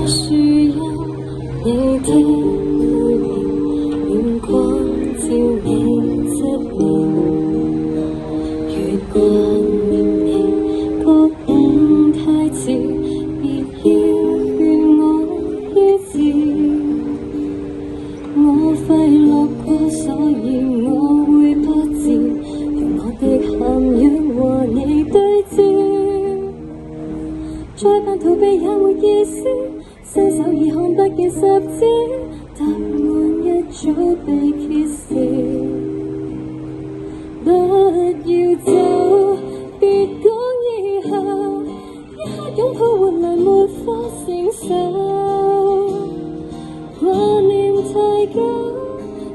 樹蔭，你的背面，暖光照你側面，月光念你，覺悟太遲，別要勸我醫治。我快樂過，所以我會不至，用我的涵養和你對照，再扮逃避也沒意思，伸手已看不見十指，答案一早被揭示。不要走，別講以後，一刻擁抱換來沒法承受，掛念太久，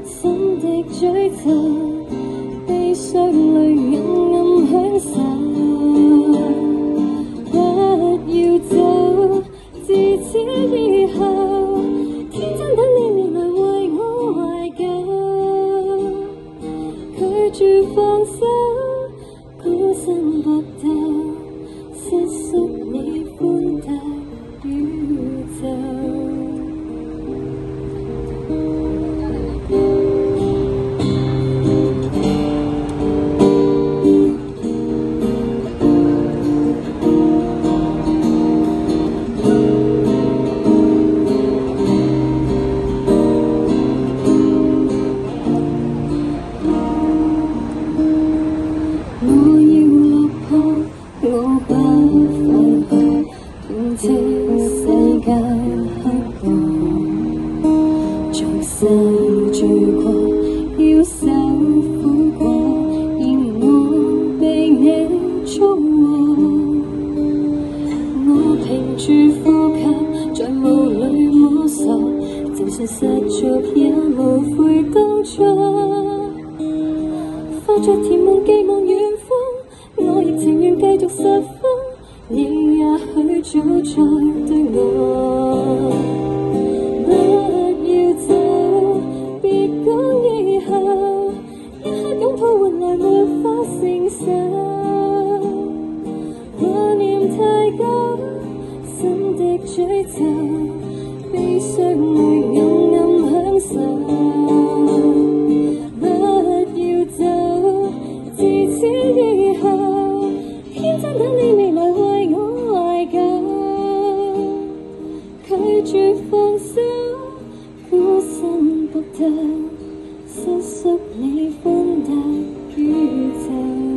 心的詛咒，悲傷裏暗暗享受。不要走，自此以後，天真等你未來為我懷舊，拒絕放手，孤身搏鬥，瑟縮你寬大宇宙。發着甜夢寄望遠方，我亦情願繼續十分，你也許早在對我。不要走，別講以後，一刻擁抱換來沒法承受，掛念太久，心的詛咒，悲傷裏暗暗享受。以後，天真等你未來為我懷舊，拒絕放手，孤身搏鬥，瑟縮你寬大宇宙。